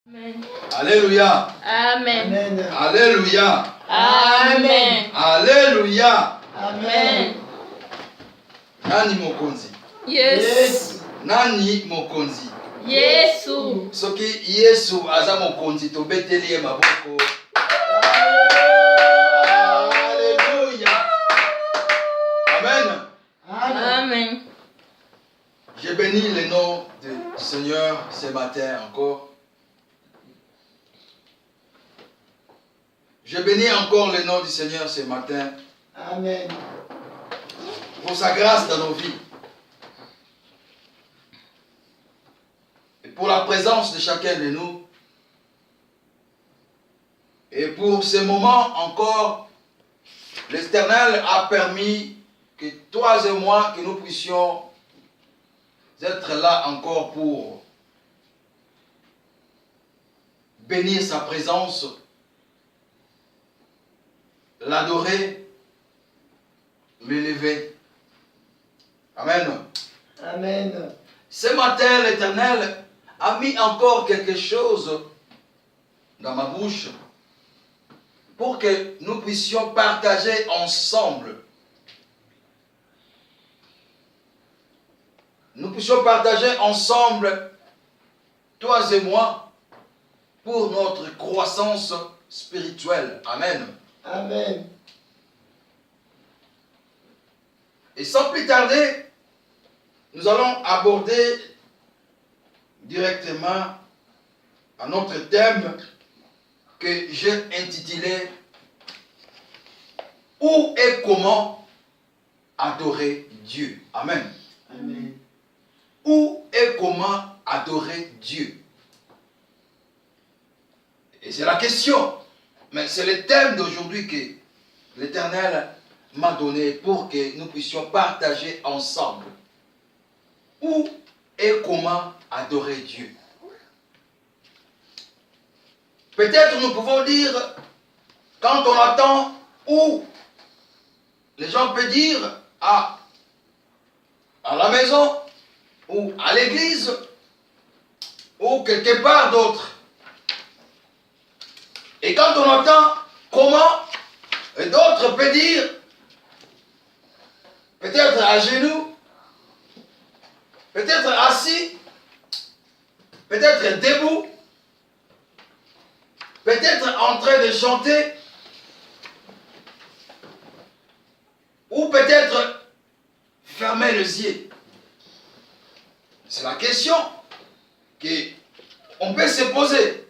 Amen. Alléluia. Amen. Alléluia. Amen. Alléluia. Amen. Nani mokonzi? Yes. Nani mokonzi? Yesu. Soki Yesu aza mokonzi tobeteli ye maboko. Alléluia. Amen. Amen. Je bénis le nom du Seigneur ce matin encore. Je bénis encore le nom du Seigneur ce matin. Amen. Pour sa grâce dans nos vies. Et pour la présence de chacun de nous. Et pour ce moment encore, l'Éternel a permis que toi et moi, que nous puissions être là encore pour bénir sa présence, l'adorer, l'élever. Amen. Amen. Ce matin, l'Éternel a mis encore quelque chose dans ma bouche pour que nous puissions partager ensemble. Nous puissions partager ensemble, toi et moi, pour notre croissance spirituelle. Amen. Amen. Et sans plus tarder, nous allons aborder directement à notre thème que j'ai intitulé « Où et comment adorer Dieu ?» Amen. Amen. Où et comment adorer Dieu? Et c'est la question, mais c'est le thème d'aujourd'hui que l'Éternel m'a donné pour que nous puissions partager ensemble. Où et comment adorer Dieu? Peut-être nous pouvons dire, quand on attend où, les gens peuvent dire à la maison, ou à l'église, ou quelque part d'autre. Et quand on entend comment, d'autres peuvent dire, peut-être à genoux, peut-être assis, peut-être debout, peut-être en train de chanter, ou peut-être fermer les yeux. C'est la question qu'on peut se poser.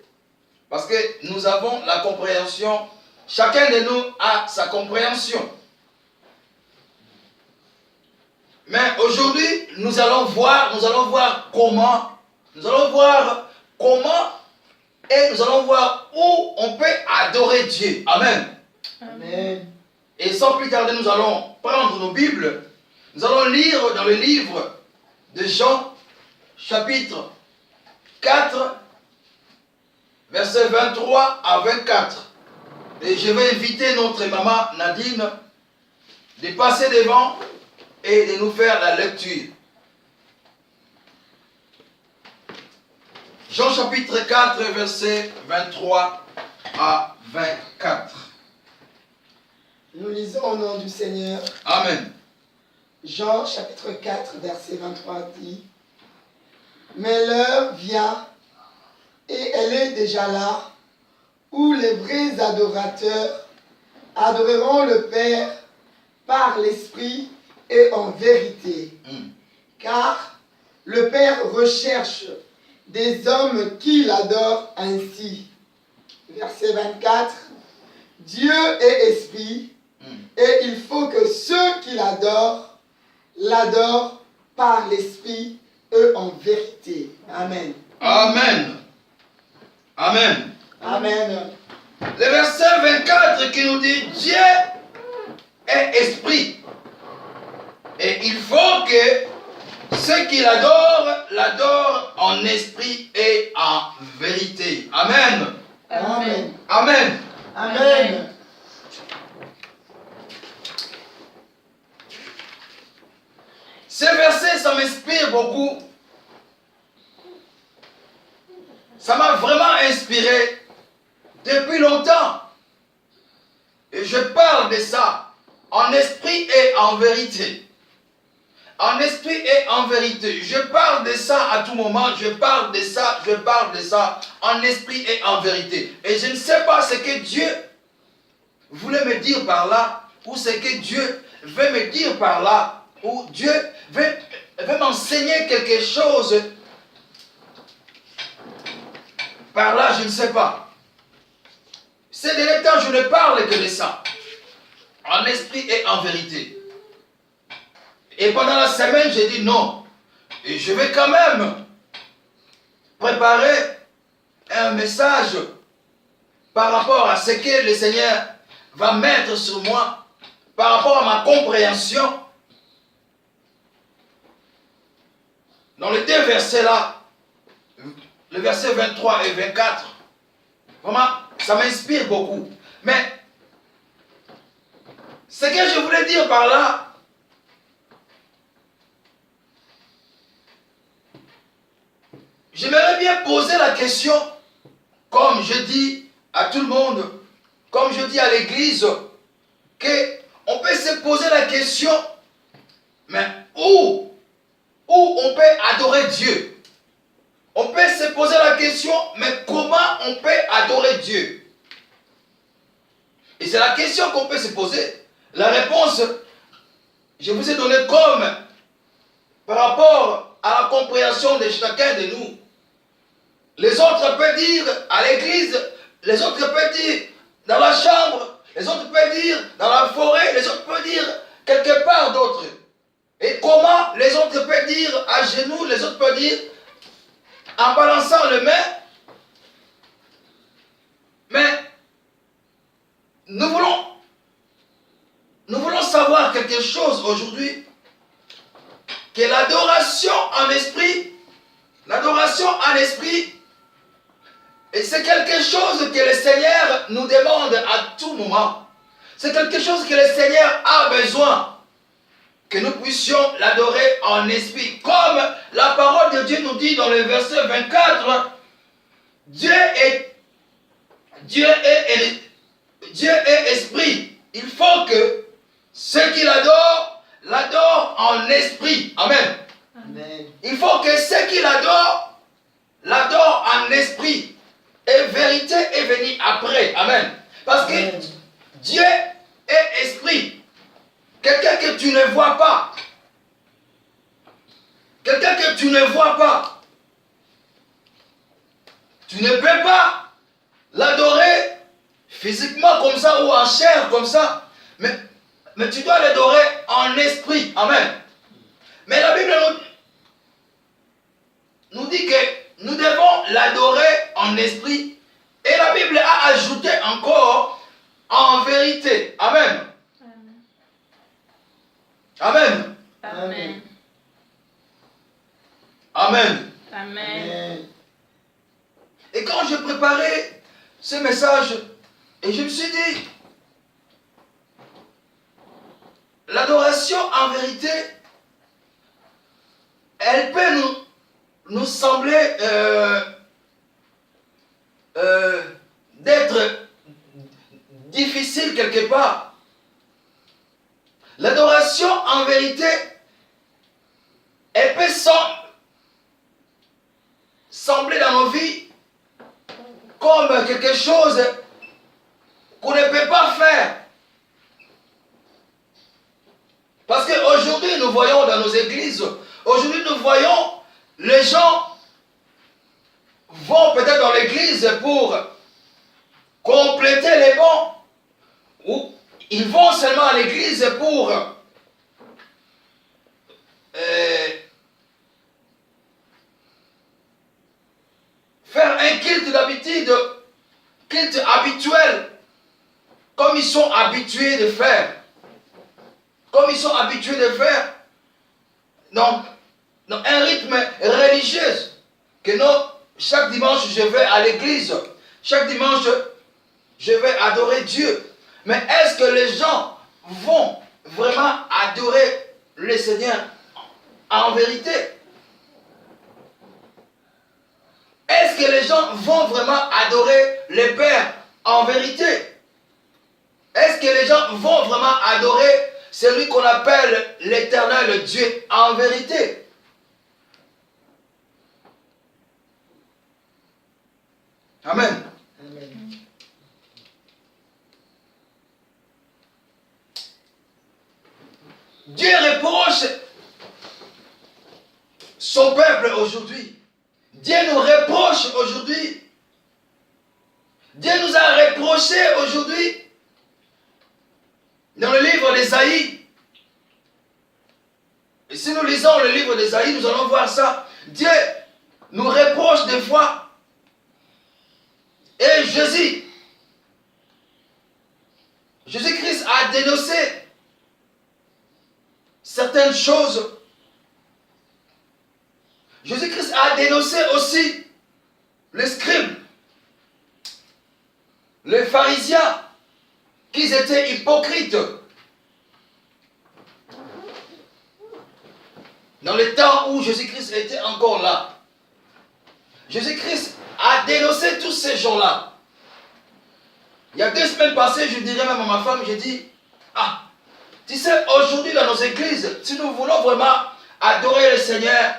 Parce que nous avons la compréhension. Chacun de nous a sa compréhension. Mais aujourd'hui, nous allons voir comment, et nous allons voir où on peut adorer Dieu. Amen. Amen. Et sans plus tarder, nous allons prendre nos Bibles. Nous allons lire dans le livre de Jean, chapitre 4, versets 23 à 24. Et je vais inviter notre maman Nadine de passer devant et de nous faire la lecture. Jean chapitre 4, versets 23 à 24. Nous lisons au nom du Seigneur. Amen. Jean chapitre 4, verset 23 dit: Mais l'heure vient, et elle est déjà là, où les vrais adorateurs adoreront le Père par l'Esprit et en vérité. Car le Père recherche des hommes qui l'adorent ainsi. Verset 24. Dieu est esprit, et il faut que ceux qui l'adorent par l'Esprit et en vérité. Amen. Amen. Amen. Amen. Le verset 24 qui nous dit Dieu est esprit. Et il faut que ceux qui l'adorent en esprit et en vérité. Amen. Amen. Amen. Amen. Ce verset, ça m'inspire beaucoup. ça m'a vraiment inspiré depuis longtemps. Et je parle de ça en esprit et en vérité. En esprit et en vérité. Je parle de ça à tout moment. Je parle de ça en esprit et en vérité. Et je ne sais pas ce que Dieu voulait me dire par là, ou ce que Dieu veut me dire par là, ou Dieu veut m'enseigner quelque chose par là, je ne sais pas. Ces derniers temps, je ne parle que de ça, en esprit et en vérité. Et pendant la semaine, j'ai dit non. Et je vais quand même préparer un message par rapport à ce que le Seigneur va mettre sur moi, par rapport à ma compréhension. Dans les deux versets là, le verset 23 et 24, vraiment, ça m'inspire beaucoup. Mais, ce que je voulais dire par là, j'aimerais bien poser la question, comme je dis à tout le monde, comme je dis à l'église, qu'on peut se poser la question, mais où on peut adorer Dieu? On peut se poser la question, mais comment on peut adorer Dieu? Et c'est la question qu'on peut se poser. La réponse, je vous ai donné comme par rapport à la compréhension de chacun de nous. Les autres peuvent dire à l'église, les autres peuvent dire dans la chambre, les autres peuvent dire dans la forêt, les autres peuvent dire quelque part d'autre. Et comment les autres peuvent dire à genoux, les autres peuvent dire en balançant les mains. Mais nous voulons savoir quelque chose aujourd'hui, que l'adoration en esprit, et c'est quelque chose que le Seigneur nous demande à tout moment. C'est quelque chose que le Seigneur a besoin. Que nous puissions l'adorer en esprit. Comme la parole de Dieu nous dit dans le verset 24, Dieu est esprit. Il faut que ceux qui l'adorent en esprit. Amen. Amen. Il faut que ceux qui l'adorent en esprit. Et vérité est venue après. Amen. Parce que Dieu est esprit. Quelqu'un que tu ne vois pas. Quelqu'un que tu ne vois pas. Tu ne peux pas l'adorer physiquement comme ça ou en chair comme ça. Mais tu dois l'adorer en esprit. Amen. Mais la Bible nous dit que nous devons l'adorer en esprit. Et la Bible a ajouté encore en vérité. Amen. Amen. Amen. Amen. Amen. Et quand j'ai préparé ce message, et je me suis dit, l'adoration en vérité, elle peut nous sembler d'être difficile quelque part. L'adoration en vérité, elle peut sembler dans nos vies comme quelque chose qu'on ne peut pas faire. Parce qu'aujourd'hui, nous voyons dans nos églises, aujourd'hui nous voyons les gens vont peut-être dans l'église pour compléter les bons, ou ils vont seulement à l'église pour faire un culte d'habitude, culte habituel, comme ils sont habitués de faire. Comme ils sont habitués de faire. Donc un rythme religieux. Que non, chaque dimanche je vais à l'église. Chaque dimanche je vais adorer Dieu. Mais est-ce que les gens vont vraiment adorer le Seigneur en vérité? est-ce que les gens vont vraiment adorer le Père en vérité? Est-ce que les gens vont vraiment adorer celui qu'on appelle l'Éternel Dieu en vérité? Amen. Amen. Dieu reproche son peuple aujourd'hui. Dieu nous reproche aujourd'hui. Dieu nous a reproché aujourd'hui dans le livre d'Ésaïe. Et si nous lisons le livre d'Ésaïe, nous allons voir ça. Dieu nous reproche des fois. Et Jésus-Christ a dénoncé certaines choses. Jésus-Christ a dénoncé aussi les scribes, les pharisiens, qu'ils étaient hypocrites. Dans le temps où Jésus-Christ était encore là, Jésus-Christ a dénoncé tous ces gens-là. Il y a 2 semaines passées, je dirais même à ma femme, j'ai dit, tu sais, aujourd'hui dans nos églises, si nous voulons vraiment adorer le Seigneur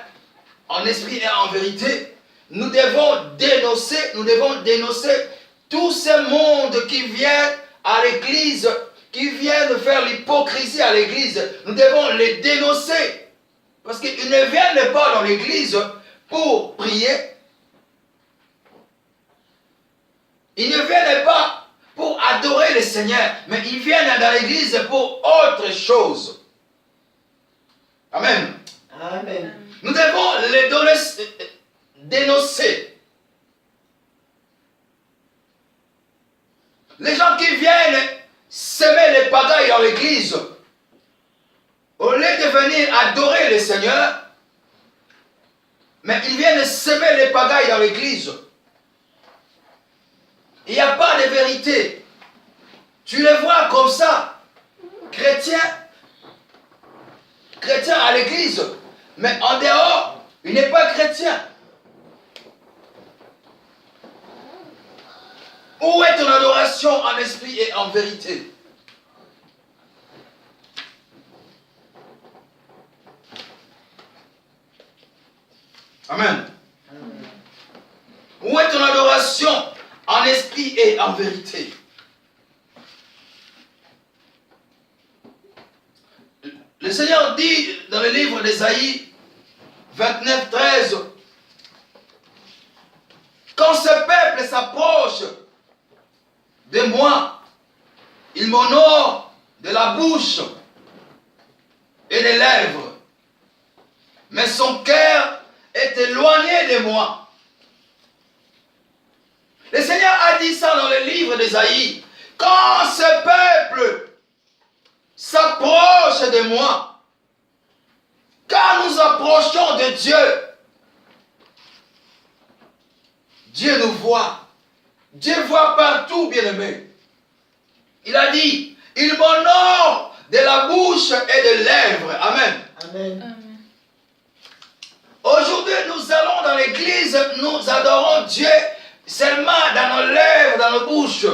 en esprit et en vérité, nous devons dénoncer tout ce monde qui vient à l'église, qui vient de faire l'hypocrisie à l'église. Nous devons les dénoncer. Parce qu'ils ne viennent pas dans l'église pour prier. Ils ne viennent pas pour adorer le Seigneur, mais ils viennent dans l'église pour autre chose. Amen. Amen. Nous devons les dénoncer. Les gens qui viennent semer les pagailles dans l'église, au lieu de venir adorer le Seigneur, mais ils viennent semer les pagailles dans l'église. Il n'y a pas de vérité. Tu les vois comme ça, chrétiens à l'église, mais en dehors, il n'est pas chrétien. Où est ton adoration en esprit et en vérité? Amen. Où est ton adoration en esprit et en vérité? Le Seigneur dit dans le livre d'Ésaïe 29, 13, quand ce peuple s'approche de moi, il m'honore de la bouche et des lèvres, mais son cœur est éloigné de moi. Le Seigneur a dit ça dans le livre d'Ésaïe. Quand ce peuple s'approche de moi, quand nous approchons de Dieu, Dieu nous voit. Dieu voit partout, bien-aimé. Il a dit, il m'honore de la bouche et des lèvres. Amen. Amen. Aujourd'hui, nous allons dans l'église, nous adorons Dieu seulement dans nos lèvres, dans nos bouches.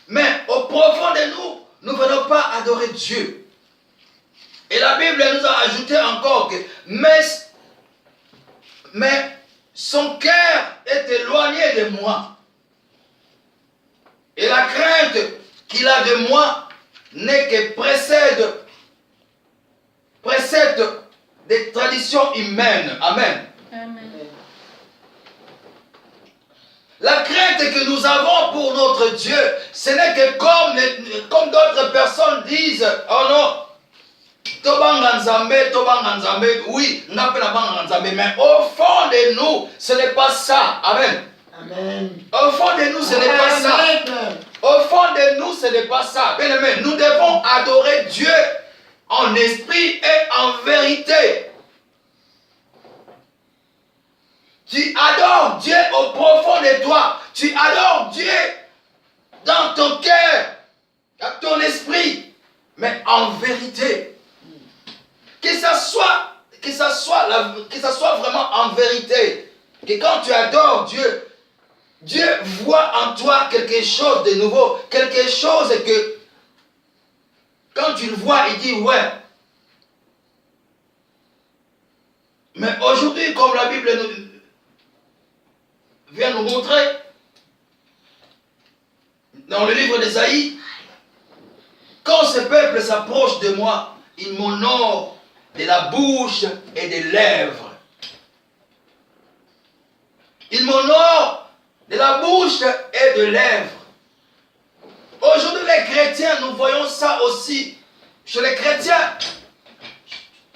Mais au profond de nous, nous ne venons pas adorer Dieu. Et la Bible nous a ajouté encore que, mais son cœur est éloigné de moi. Et la crainte qu'il a de moi n'est que précède des traditions humaines. Amen. Amen. La crainte que nous avons pour notre Dieu, ce n'est que comme d'autres personnes disent, oh non, Tobanga Nzambe, oui, mais au fond de nous, ce n'est pas ça. Amen. Amen. Au fond de nous, ce n'est pas ça. Au fond de nous, ce n'est pas ça. Bien aimé, nous devons adorer Dieu en esprit et en vérité. Tu adores Dieu au profond de toi. Tu adores Dieu dans ton cœur, dans ton esprit, mais en vérité. Que ça soit vraiment en vérité. que quand tu adores Dieu, Dieu voit en toi quelque chose de nouveau, quelque chose que quand tu le vois, il dit ouais. Mais aujourd'hui, comme la Bible vient nous montrer, dans le livre d'Ésaïe, quand ce peuple s'approche de moi, il m'honore de la bouche et des lèvres. Il m'honore de la bouche et de lèvres. Aujourd'hui, les chrétiens, nous voyons ça aussi. Chez les chrétiens,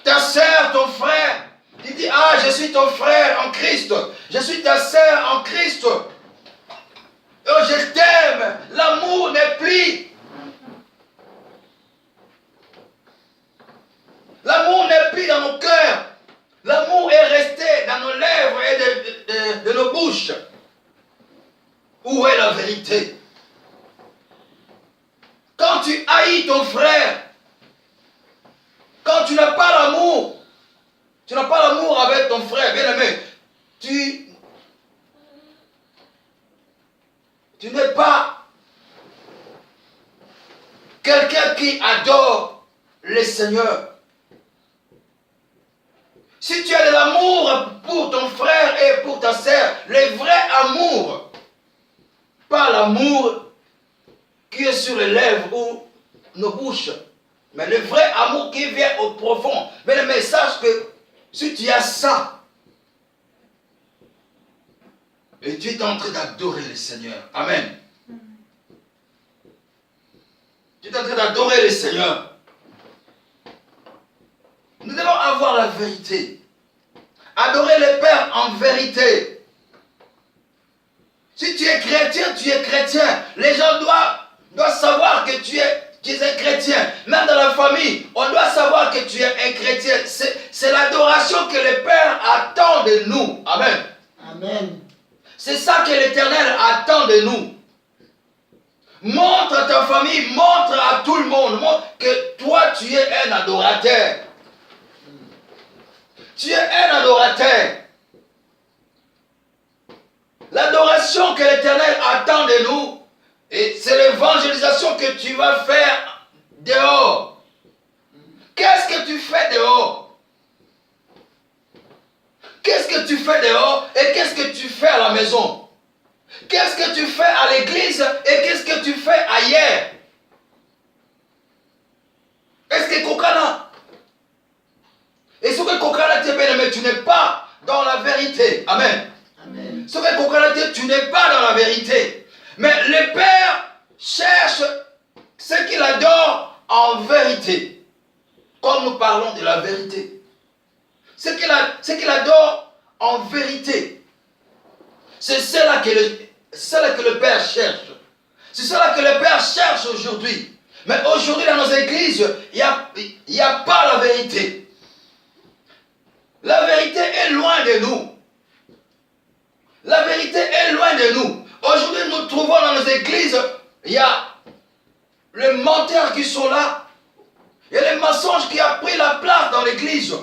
ta soeur, ton frère, il dit, ah, je suis ton frère en Christ. Je suis ta soeur en Christ. Oh, je t'aime. L'amour n'est plus. L'amour n'est plus dans nos cœurs. L'amour est resté dans nos lèvres et de nos bouches. Où est la vérité? Quand tu haïs ton frère, quand tu n'as pas l'amour, tu n'as pas l'amour avec ton frère, bien aimé, tu n'es pas quelqu'un qui adore le Seigneur. Si tu as de l'amour pour ton frère et pour ta sœur, le vrai amour, pas l'amour qui est sur les lèvres ou nos bouches, mais le vrai amour qui vient au profond. Mais sache que si tu as ça, et tu es en train d'adorer le Seigneur. Amen. Tu es en train d'adorer le Seigneur. Nous devons avoir la vérité. Adorer le Père en vérité. Si tu es chrétien, tu es chrétien. Les gens doivent savoir que tu es un chrétien. Même dans la famille, on doit savoir que tu es un chrétien. C'est l'adoration que le Père attend de nous. Amen. Amen. C'est ça que l'Éternel attend de nous. Montre à ta famille, montre à tout le monde, montre que toi tu es un adorateur. Tu es un adorateur. L'adoration que l'Éternel attend de nous, et c'est l'évangélisation que tu vas faire dehors. Qu'est-ce que tu fais dehors? Qu'est-ce que tu fais dehors et qu'est-ce que tu fais à la maison? Qu'est-ce que tu fais à l'église et qu'est-ce que tu fais ailleurs? Est-ce que Kokana? Et ce que Kokana te bien aimé, tu n'es pas dans la vérité. Amen. Amen. Ce que Kokana te, tu n'es pas dans la vérité. Mais le Père cherche ce qu'il adore en vérité. Comme nous parlons de la vérité. Ce qu'il adore en vérité. C'est cela que le Père cherche. C'est cela que le Père cherche aujourd'hui. Mais aujourd'hui dans nos églises, il n'y a pas la vérité. La vérité est loin de nous. La vérité est loin de nous. Aujourd'hui, nous trouvons dans nos églises, il y a les menteurs qui sont là. Il y a les mensonges qui ont pris la place dans l'église.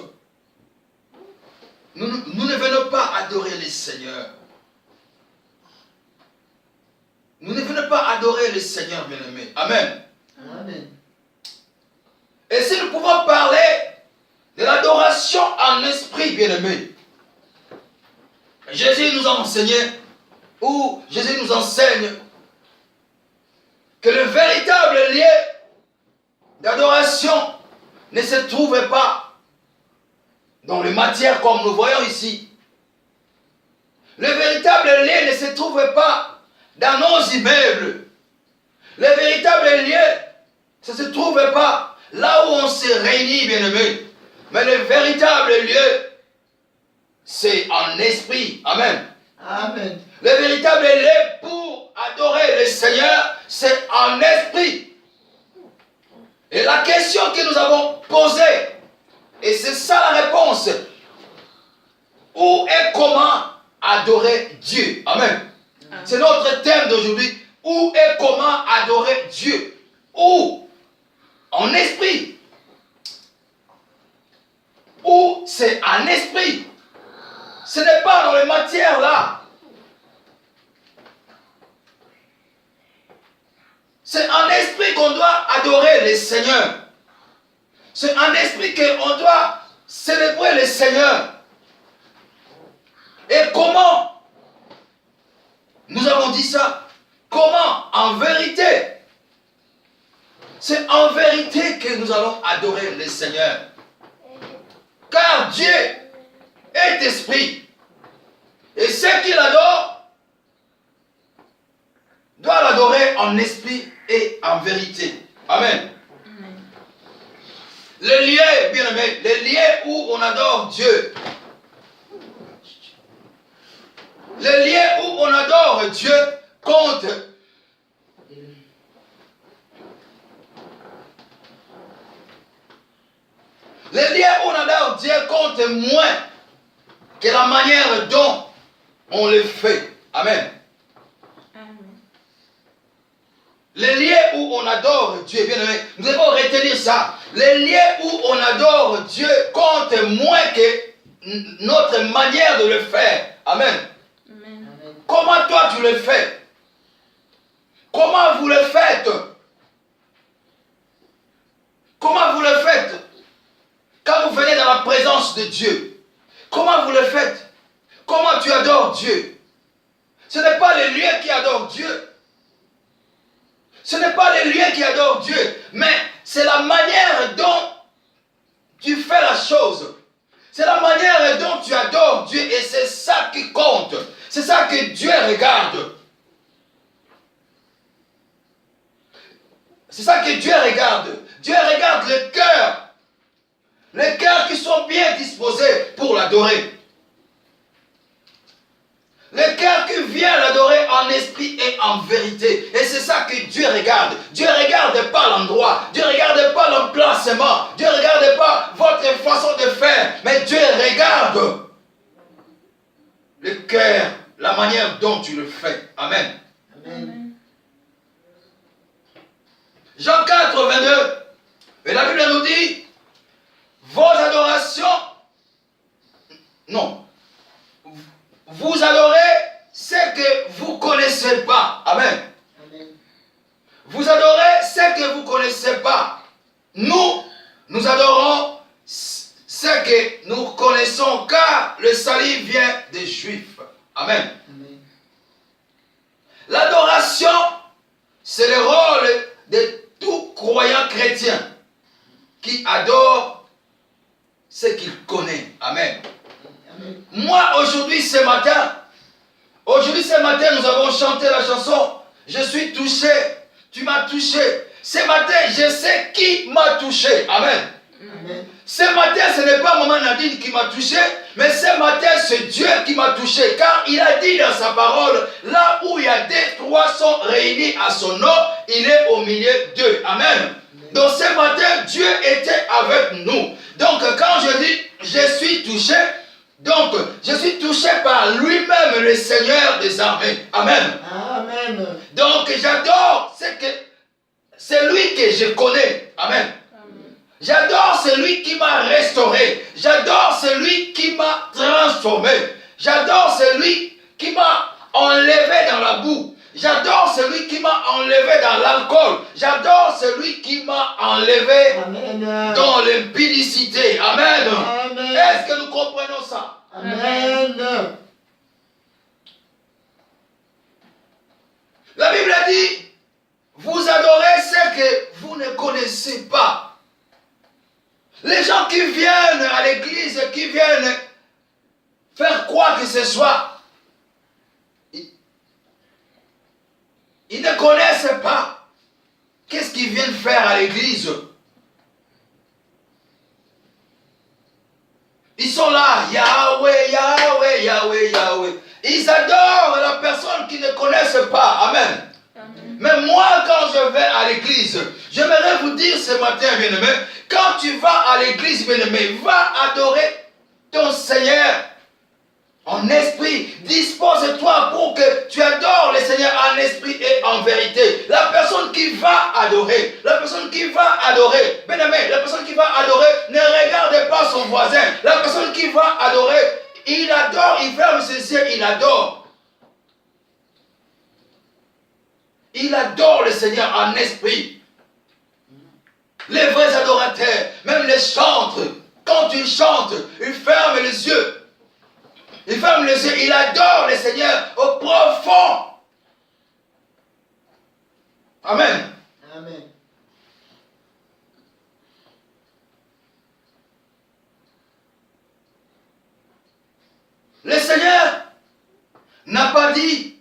Nous ne venons pas adorer le Seigneur. Nous ne venons pas adorer le Seigneur, bien-aimés. Amen. Amen. Et si nous pouvons parler de l'adoration en esprit, bien-aimés, Jésus nous a enseigné, ou Jésus nous enseigne, que le véritable lieu d'adoration ne se trouve pas dans les matières comme nous voyons ici. Le véritable lieu ne se trouve pas dans nos immeubles. Le véritable lieu, ça ne se trouve pas là où on se réunit, bien-aimés. Mais le véritable lieu, c'est en esprit. Amen. Amen. Le véritable lieu pour adorer le Seigneur, c'est en esprit. Et la question que nous avons posée, et c'est ça la réponse, où et comment adorer Dieu? Amen. C'est notre thème d'aujourd'hui. Où et comment adorer Dieu? Où? En esprit. Où c'est en esprit. Ce n'est pas dans les matières là. C'est en esprit qu'on doit adorer le Seigneur. C'est en esprit qu'on doit célébrer le Seigneur. Et comment? Nous avons dit ça. Comment? En vérité. C'est en vérité que nous allons adorer le Seigneur. Car Dieu est esprit. Et ceux qui l'adorent doivent l'adorer en esprit et en vérité. Amen. Le lieu, bien aimé, le lieu où on adore Dieu. Le lieu où on adore Dieu compte. Le lieu où on adore Dieu compte moins que la manière dont on le fait. Amen. Les lieux où on adore Dieu, bien aimé, nous devons retenir ça. Les lieux où on adore Dieu comptent moins que notre manière de le faire. Amen. Amen. Comment toi tu le fais? Comment vous le faites? Comment vous le faites? Quand vous venez dans la présence de Dieu, comment vous le faites? Comment tu adores Dieu? Ce n'est pas les lieux qui adorent Dieu. Ce n'est pas les lieux qui adorent Dieu, mais c'est la manière dont tu fais la chose. C'est la manière dont tu adores Dieu et c'est ça qui compte. C'est ça que Dieu regarde. C'est ça que Dieu regarde. Dieu regarde le cœur. Les cœurs qui sont bien disposés pour l'adorer. Le cœur qui vient l'adorer en esprit et en vérité. Et c'est ça que Dieu regarde. Dieu ne regarde pas l'endroit. Dieu ne regarde pas l'emplacement. Dieu ne regarde pas votre façon de faire. Mais Dieu regarde le cœur, la manière dont tu le fais. Amen. Amen. Jean 4, 22. Et la Bible nous dit, vos adorations, non, vous adorez ce que vous ne connaissez pas. Amen. Amen. Vous adorez ce que vous ne connaissez pas. Nous adorons ce que nous connaissons, car le salut vient des Juifs. Amen. Amen. L'adoration, c'est le rôle de tout croyant chrétien qui adore ce qu'il connaît. Amen. Amen. Moi, aujourd'hui, ce matin, nous avons chanté la chanson « Je suis touché, tu m'as touché ». Ce matin, je sais qui m'a touché. Amen. Amen. Ce matin, ce n'est pas Maman Nadine qui m'a touché, mais ce matin, c'est Dieu qui m'a touché. Car il a dit dans sa parole, là où il y a des trois sont réunis à son nom, il est au milieu d'eux. Amen. Donc ce matin, Dieu était avec nous. Donc quand je dis « je suis touché », donc je suis touché par lui-même, le Seigneur des armées. Amen. Amen. Donc j'adore celui que je connais. Amen. J'adore celui qui m'a restauré. J'adore celui qui m'a transformé. J'adore celui qui m'a enlevé dans la boue. J'adore celui qui m'a enlevé dans l'alcool. J'adore celui qui m'a enlevé Amen. dans l'impudicité. Amen. Amen. Est-ce que nous comprenons ça? Amen. La Bible a dit, vous adorez ce que vous ne connaissez pas. Les gens qui viennent à l'église, qui viennent faire quoi que ce soit, ils ne connaissent pas. Qu'est-ce qu'ils viennent faire à l'église? Ils sont là, Yahweh, Yahweh, Yahweh, Yahweh. Ils adorent la personne qu'ils ne connaissent pas. Amen. Mais moi, quand je vais à l'église, j'aimerais vous dire ce matin, bien-aimé, quand tu vas à l'église, bien-aimé, va adorer ton Seigneur en esprit. Dispose-toi pour que tu adores le Seigneur en esprit et en vérité. La personne qui va adorer, bien-aimé, la personne qui va adorer ne regarde pas son voisin. La personne qui va adorer, il adore D'abord, il ferme ses yeux, il adore. Il adore le Seigneur en esprit. Les vrais adorateurs, même les chantres, quand ils chantent, ils ferment les yeux. Il ferme les yeux, il adore le Seigneur au profond. Amen. Amen. Le Seigneur n'a pas dit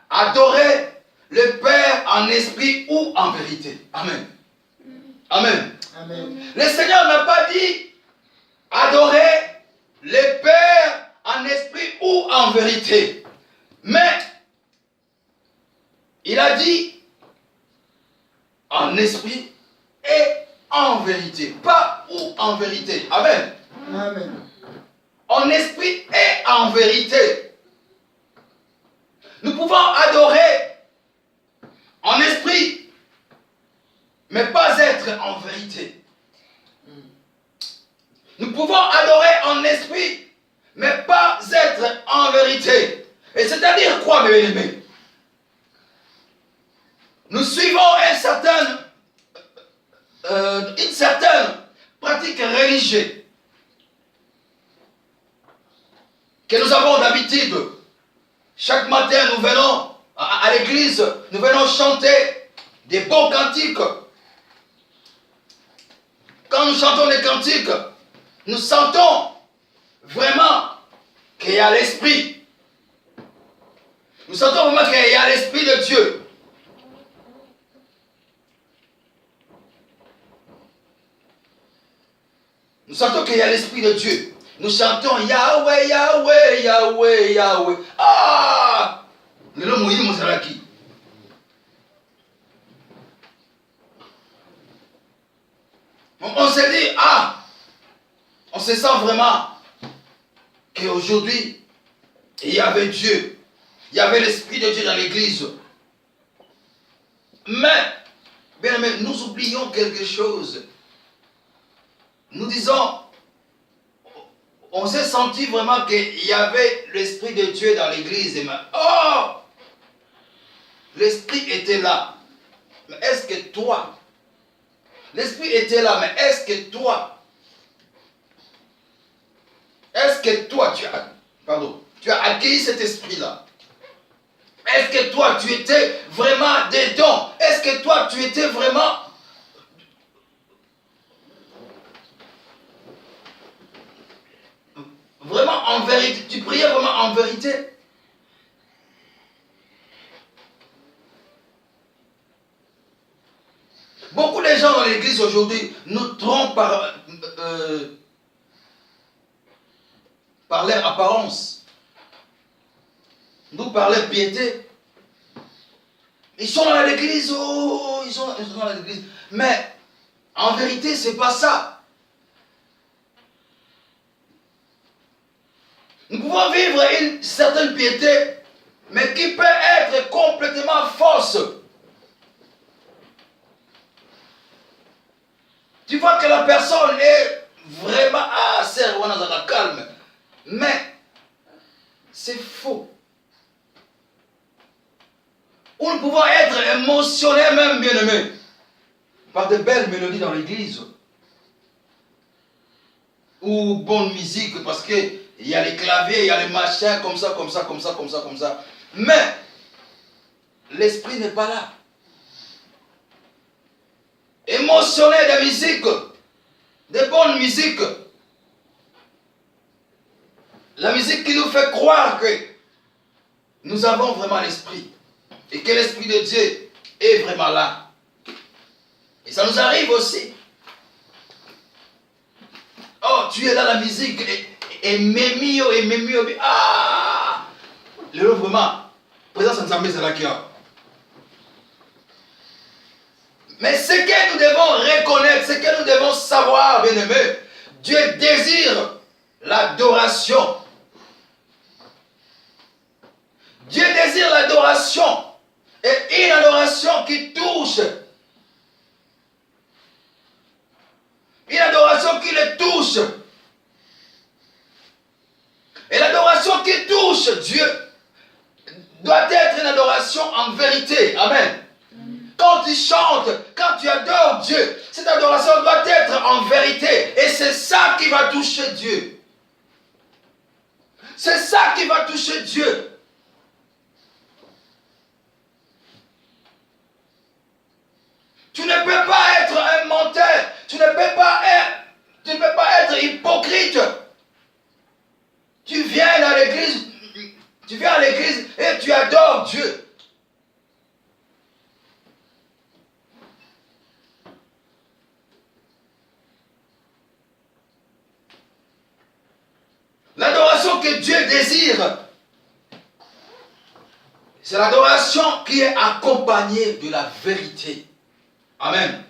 adorer le Père en esprit ou en vérité. Amen. Amen. Amen. Le Seigneur n'a pas dit adorer le Père en esprit ou en vérité. Mais il a dit en esprit et en vérité. Pas ou en vérité. Amen. Amen. En esprit et en vérité. Nous pouvons adorer en esprit, mais pas être en vérité. Nous pouvons adorer en esprit, mais pas être en vérité. Et c'est-à-dire quoi, mes bien-aimés? Nous suivons une certaine pratique religieuse que nous avons d'habitude. Chaque matin, nous venons à l'église, nous venons chanter des bons cantiques. Quand nous chantons des cantiques, nous sentons vraiment qu'il y a l'Esprit. Nous sentons vraiment qu'il y a l'Esprit de Dieu. Nous sentons qu'il y a l'Esprit de Dieu. Nous chantons Yahweh, Yahweh, Yahweh, Yahweh. Ah! Le nom Moïse Mozaraki. On se dit, on se sent vraiment qu'aujourd'hui, il y avait Dieu. Il y avait l'Esprit de Dieu dans l'église. Mais, bien aimé, nous oublions quelque chose. Nous disons, on s'est senti vraiment qu'il y avait l'Esprit de Dieu dans l'église. L'Esprit était là. Mais est-ce que toi, l'Esprit était là, mais est-ce que toi, tu as accueilli cet Esprit-là? Est-ce que toi, tu étais vraiment dedans? Est-ce que toi, tu étais vraiment en vérité? Tu priais vraiment en vérité? Beaucoup de gens dans l'église aujourd'hui nous trompent par leur apparence. Nous par leur piété. Ils sont dans l'église, ils sont dans l'église. Mais en vérité, c'est pas ça. Nous pouvons vivre une certaine piété, mais qui peut être complètement fausse. Tu vois que la personne est vraiment, calme. Mais c'est faux. Ou nous pouvons être émotionnés même, bien-aimés, par de belles mélodies dans l'église. Ou bonne musique, parce qu'il y a les claviers, il y a les machins, comme ça. Mais l'esprit n'est pas là. Émotionné de musique, de bonne musique. La musique qui nous fait croire que nous avons vraiment l'esprit. Et que l'Esprit de Dieu est vraiment là. Et ça nous arrive aussi. Oh, tu es dans la musique et mémio. Le vraiment. Présence ensemble, c'est là qu'il y a. Mais ce que nous devons reconnaître, ce que nous devons savoir, bien-aimés, Dieu désire l'adoration. Dieu désire l'adoration. Et une adoration qui touche. Une adoration qui le touche. Et l'adoration qui touche Dieu doit être une adoration en vérité. Amen. Quand tu chantes, quand tu adores Dieu, cette adoration doit être en vérité. Et c'est ça qui va toucher Dieu. C'est ça qui va toucher Dieu. Tu ne peux pas être un menteur. Tu ne peux pas être hypocrite. Tu viens à l'église et tu adores Dieu. L'adoration que Dieu désire, c'est l'adoration qui est accompagnée de la vérité. Amen.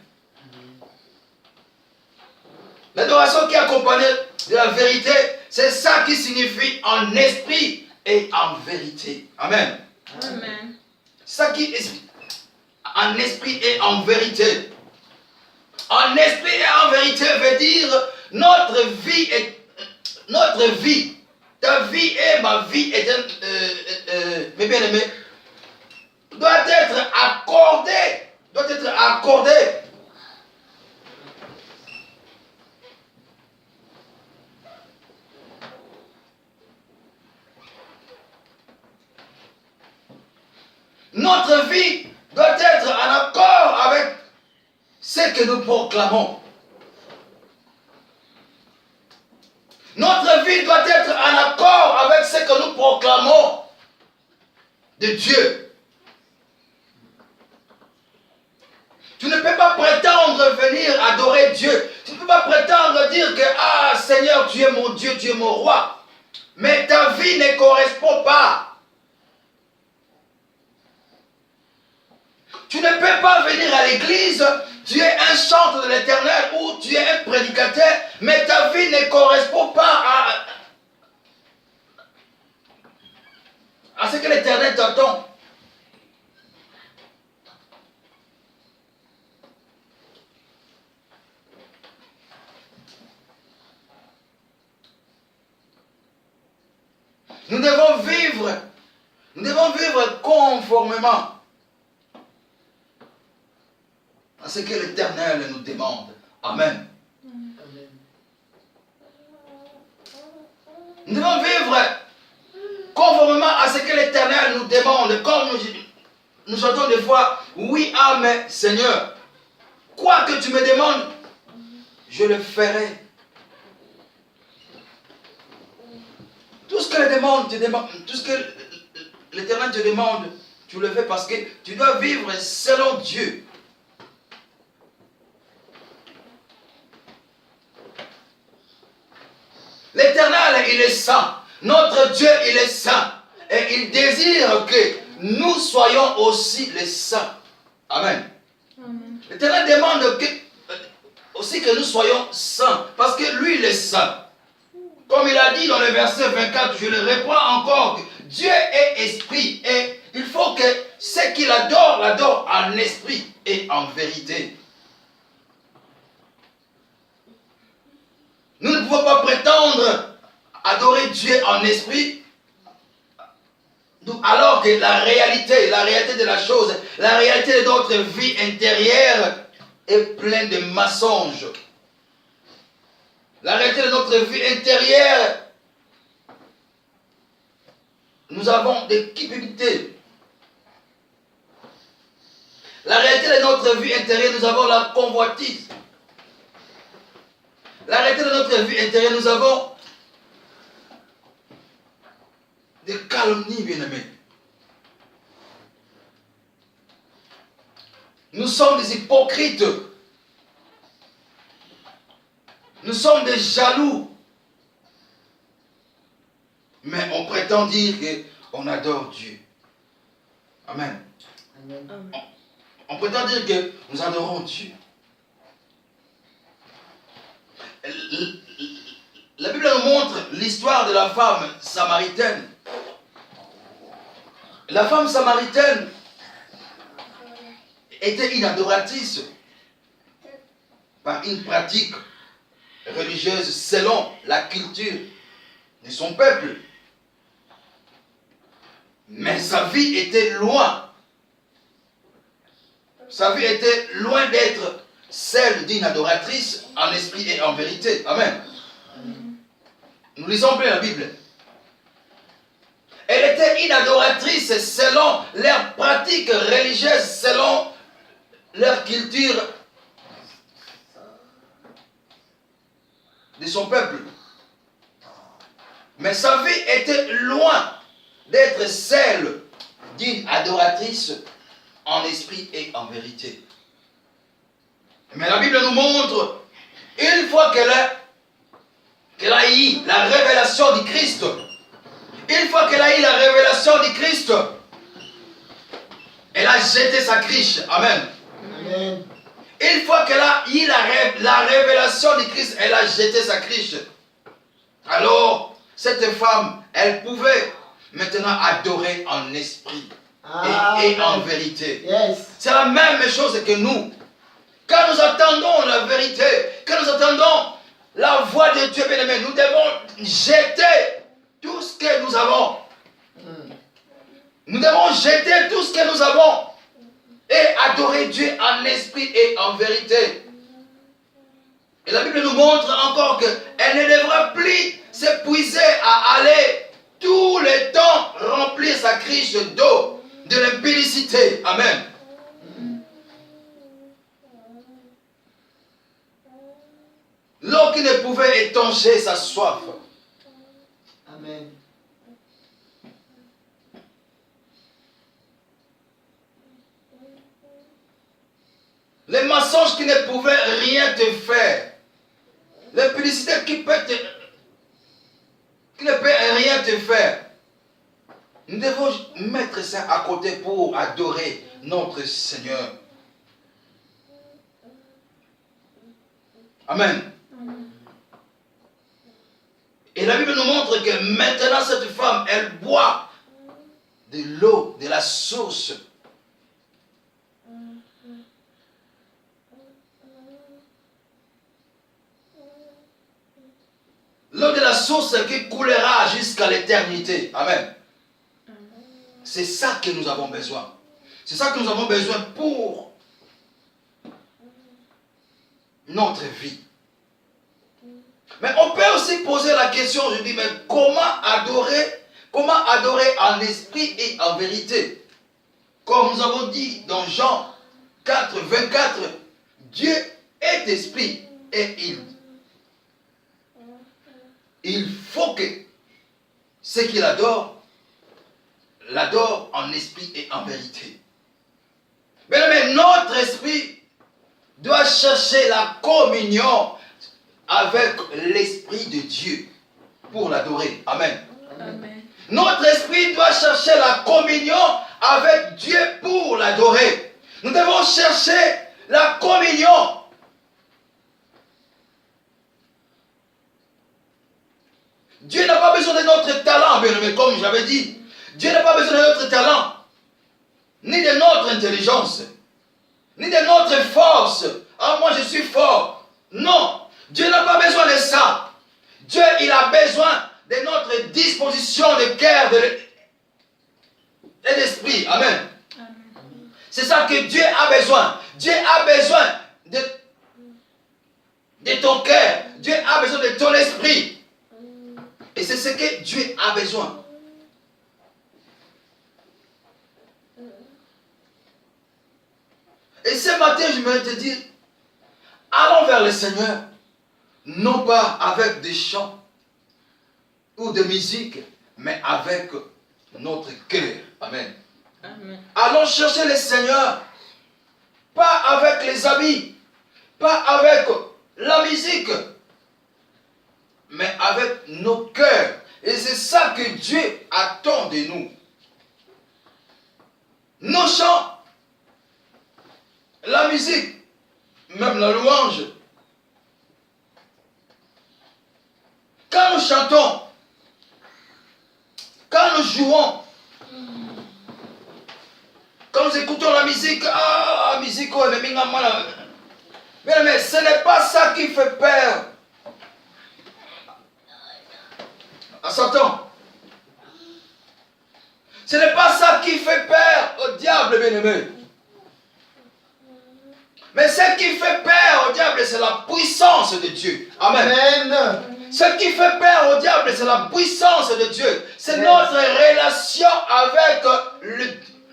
L'adoration qui est accompagnée de la vérité, c'est ça qui signifie en esprit et en vérité. Amen. Amen. Ça qui est en esprit et en vérité. En esprit et en vérité veut dire notre vie, ta vie et ma vie, mes bien-aimés, doit être accordée. Notre vie doit être en accord avec ce que nous proclamons. Notre vie doit être en accord avec ce que nous proclamons de Dieu. Tu ne peux pas prétendre venir adorer Dieu. Tu ne peux pas prétendre dire que, ah Seigneur, tu es mon Dieu, tu es mon roi. Mais ta vie ne correspond pas. Tu ne peux pas venir à l'église, tu es un chanteur de l'Éternel ou tu es un prédicateur, mais ta vie ne correspond pas à ce que l'Éternel t'attend. Nous devons vivre conformément à ce que l'Éternel nous demande. Amen. Nous devons vivre conformément à ce que l'Éternel nous demande. Comme nous chantons des fois, oui, amen, Seigneur. Quoi que tu me demandes, je le ferai. Tout ce que l'Éternel te demande, tu le fais parce que tu dois vivre selon Dieu. L'Éternel, il est saint. Notre Dieu, il est saint. Et il désire que nous soyons aussi les saints. Amen. L'Éternel demande aussi que nous soyons saints. Parce que lui, il est saint. Comme il a dit dans le verset 24, je le reprends encore. Dieu est esprit. Et il faut que ce qu'il adore, l'adore en esprit et en vérité. Nous ne pouvons pas prétendre adorer Dieu en esprit, alors que la réalité de la chose, la réalité de notre vie intérieure est pleine de mensonges. La réalité de notre vie intérieure, nous avons des culpabilités. La réalité de notre vie intérieure, nous avons la convoitise. La réalité de notre vie intérieure, nous avons des calomnies, bien-aimés. Nous sommes des hypocrites. Nous sommes des jaloux. Mais on prétend dire qu'on adore Dieu. Amen. Amen. On prétend dire que nous adorons Dieu. La Bible nous montre l'histoire de la femme samaritaine. La femme samaritaine était une adoratrice par une pratique religieuse selon la culture de son peuple. Mais sa vie était loin. Sa vie était loin d'être celle d'une adoratrice en esprit et en vérité. Amen. Nous lisons bien la Bible. Elle était une adoratrice selon leurs pratiques religieuses, selon leur culture de son peuple. Mais sa vie était loin d'être celle d'une adoratrice en esprit et en vérité. Mais la Bible nous montre, une fois qu'elle a eu la révélation du Christ, une fois qu'elle a eu la révélation du Christ, elle a jeté sa criche. Amen. Amen. Une fois qu'elle a eu la révélation du Christ, elle a jeté sa criche. Alors, cette femme, elle pouvait maintenant adorer en esprit et en vérité. Yes. C'est la même chose que nous. Quand nous attendons la vérité, quand nous attendons la voix de Dieu bien-aimé, nous devons jeter tout ce que nous avons. Nous devons jeter tout ce que nous avons et adorer Dieu en esprit et en vérité. Et la Bible nous montre encore qu'elle ne devra plus s'épuiser à aller tout le temps remplir sa criche d'eau, de l'impudicité. Amen. L'eau qui ne pouvait étancher sa soif. Amen. Les mensonges qui ne pouvaient rien te faire. L'impudicité qui ne peut rien te faire. Nous devons mettre ça à côté pour adorer notre Seigneur. Amen. Et la Bible nous montre que maintenant cette femme, elle boit de l'eau, de la source. L'eau de la source qui coulera jusqu'à l'éternité. Amen. C'est ça que nous avons besoin. C'est ça que nous avons besoin pour notre vie. Mais on peut aussi poser la question, je dis, mais comment adorer en esprit et en vérité? Comme nous avons dit dans Jean 4, 24, Dieu est esprit et il faut que ceux qui l'adorent en esprit et en vérité. Mais notre esprit doit chercher la communion avec l'Esprit de Dieu pour l'adorer. Amen. Amen. Notre esprit doit chercher la communion avec Dieu pour l'adorer. Nous devons chercher la communion. Dieu n'a pas besoin de notre talent, bien-aimé, comme j'avais dit. Dieu n'a pas besoin de notre talent, ni de notre intelligence, ni de notre force. Ah, moi je suis fort. Non, Dieu n'a pas besoin de ça. Dieu, il a besoin de notre disposition de cœur et d'esprit. Amen. C'est ça que Dieu a besoin. Dieu a besoin de ton cœur. Dieu a besoin de ton esprit. Et c'est ce que Dieu a besoin. Et ce matin, je voudrais te dire, allons vers le Seigneur, non pas avec des chants ou de musique, mais avec notre cœur. Amen. Amen. Allons chercher le Seigneur, pas avec les habits, pas avec la musique, mais avec nos cœurs. Et c'est ça que Dieu attend de nous. Nos chants, la musique, même la louange. Quand nous chantons, quand nous jouons, quand nous écoutons la musique, mais ce n'est pas ça qui fait peur à Satan. Ce n'est pas ça qui fait peur au diable, bien-aimé. Mais ce qui fait peur au diable, c'est la puissance de Dieu. Amen. Amen. Ce qui fait peur au diable, c'est la puissance de Dieu. C'est Yes. notre relation avec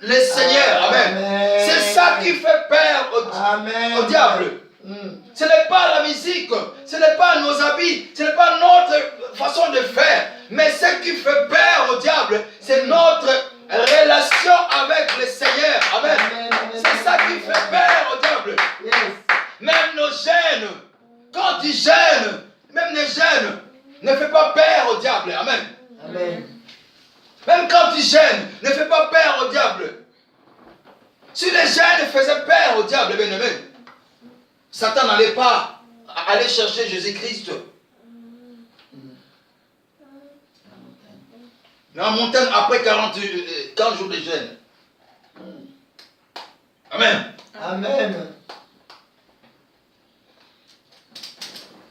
le Seigneur. Amen. Amen. C'est ça qui fait peur Amen. au diable. Mm. Ce n'est pas la musique, ce n'est pas nos habits, ce n'est pas notre façon de faire. Mais ce qui fait peur au diable, c'est notre relation avec le Seigneur. Amen. Amen, amen, C'est ça qui fait peur au diable. Yes. Même nos gènes, quand ils gênent, même les gènes, ne fait pas peur au diable. Amen. Amen. Même quand ils gênent, ne fait pas peur au diable. Si les gènes faisaient peur au diable, bien aimé, Satan n'allait pas aller chercher Jésus-Christ. Dans la montagne après 40 jours de jeûne. Amen. Amen.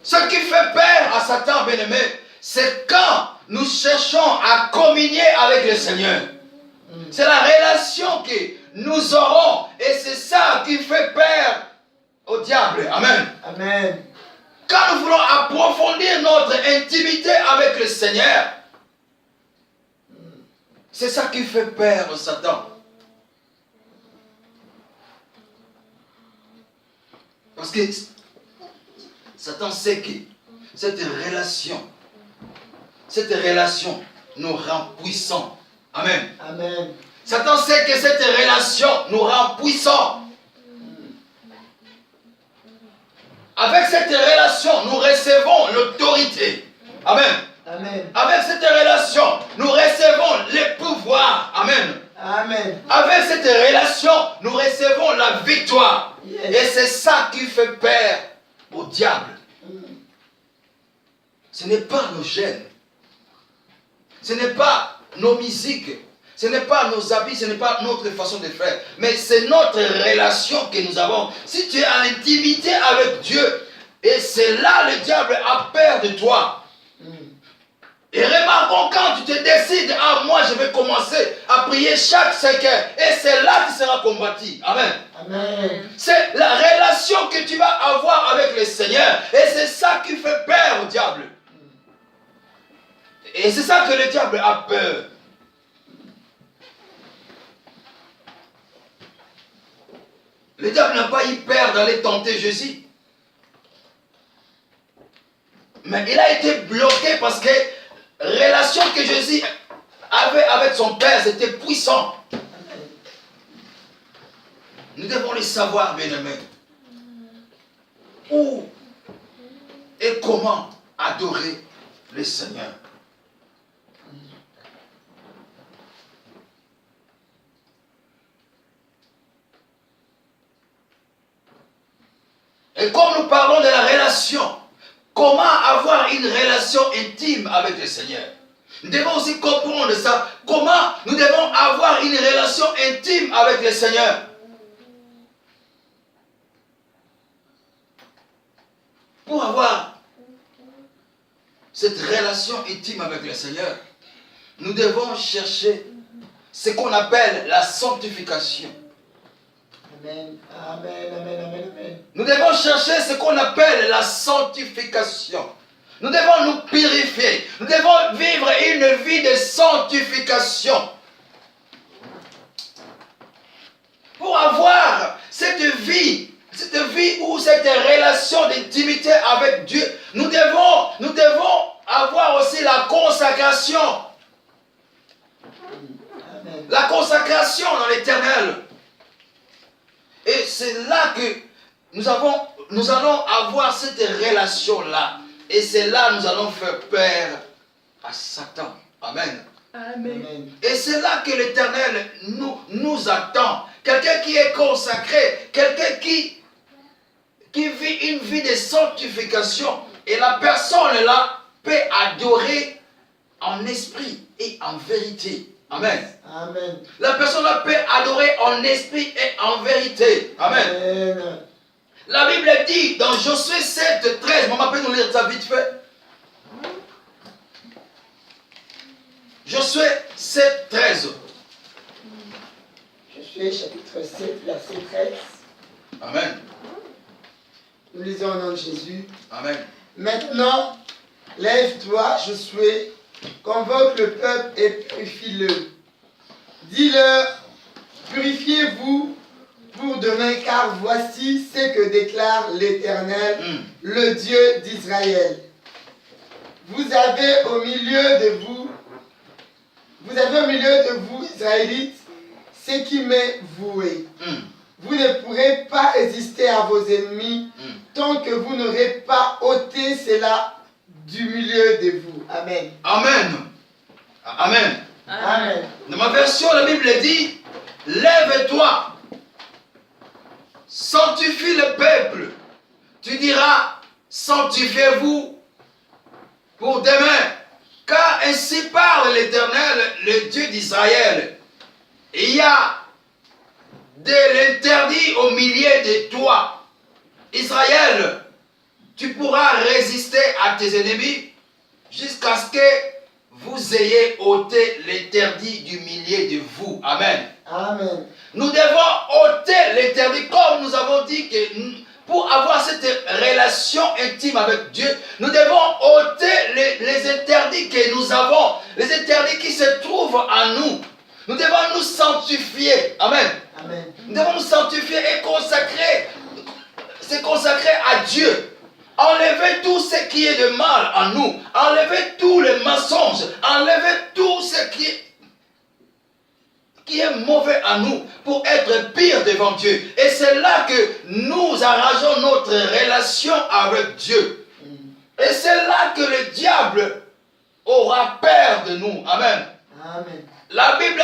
Ce qui fait peur à Satan, bien-aimé, c'est quand nous cherchons à communier avec le Seigneur. C'est la relation que nous aurons. Et c'est ça qui fait peur au diable. Amen. Amen. Quand nous voulons approfondir notre intimité avec le Seigneur, c'est ça qui fait peur au Satan. Parce que Satan sait que cette relation nous rend puissants. Amen. Amen. Satan sait que cette relation nous rend puissants. Avec cette relation, nous recevons l'autorité. Amen. Amen. Avec cette relation, nous recevons les pouvoirs. Amen. Amen. Avec cette relation, nous recevons la victoire. Yes. Et c'est ça qui fait peur au diable. Ce n'est pas nos gènes. Ce n'est pas nos musiques. Ce n'est pas nos habits. Ce n'est pas notre façon de faire. Mais c'est notre relation que nous avons. Si tu es en intimité avec Dieu, et c'est là le diable a peur de toi. Et remarquons quand tu te décides, ah moi je vais commencer à prier chaque 5 heures. Et c'est là que tu seras combattu. Amen. Amen. C'est la relation que tu vas avoir avec le Seigneur. Et c'est ça qui fait peur au diable. Et c'est ça que le diable a peur. Le diable n'a pas eu peur d'aller tenter Jésus. Mais il a été bloqué parce que la relation que Jésus avait avec son Père, c'était puissant. Nous devons le savoir, bien-aimés. Où et comment adorer le Seigneur. Et comme nous parlons de la relation, comment avoir une relation intime avec le Seigneur? Nous devons aussi comprendre ça. Comment nous devons avoir une relation intime avec le Seigneur? Pour avoir cette relation intime avec le Seigneur, nous devons chercher ce qu'on appelle la sanctification. Amen. Amen. Amen. Amen. Amen. Nous devons chercher ce qu'on appelle la sanctification. Nous devons nous purifier. Nous devons vivre une vie de sanctification. Pour avoir cette vie ou cette relation d'intimité avec Dieu, nous devons avoir aussi la consacration. Amen. La consacration dans l'Éternel. Et c'est là que nous allons avoir cette relation-là. Et c'est là que nous allons faire peur à Satan. Amen. Amen. Et c'est là que l'Éternel nous attend. Quelqu'un qui est consacré, quelqu'un qui vit une vie de sanctification. Et la personne là peut adorer en esprit et en vérité. Amen. Amen. La personne là peut adorer en esprit et en vérité. Amen. Amen. La Bible dit dans Josué 7, 13, maman peut nous lire ça vite fait. Josué 7, 13. Matthieu chapitre 7, verset 13. Amen. Nous lisons au nom de Jésus. Amen. Maintenant, lève-toi, Josué, convoque le peuple et purifie-le. Dis-leur, purifiez-vous pour demain, car voici ce que déclare l'Éternel, le Dieu d'Israël. Vous avez au milieu de vous, Israélites, ce qui m'est voué. Vous ne pourrez pas résister à vos ennemis tant que vous n'aurez pas ôté cela du milieu de vous. Amen. Amen. Amen. Amen. Dans ma version, la Bible dit, lève-toi, sanctifie le peuple. Tu diras, sanctifiez-vous pour demain. Car ainsi parle l'Éternel, le Dieu d'Israël. Il y a de l'interdit au milieu de toi. Israël, tu pourras résister à tes ennemis jusqu'à ce que vous ayez ôté l'interdit du milieu de vous. Amen. Amen. Nous devons ôter l'interdit, comme nous avons dit que pour avoir cette relation intime avec Dieu, nous devons ôter les interdits que nous avons, les interdits qui se trouvent en nous. Nous devons nous sanctifier. Amen. Amen. Nous devons nous sanctifier et se consacrer à Dieu. Enlever tout ce qui est de mal en nous. Enlever tous les mensonges. Enlever tout ce qui est mauvais en nous pour être pire devant Dieu. Et c'est là que nous arrangeons notre relation avec Dieu. Et c'est là que le diable aura peur de nous. Amen. Amen. La Bible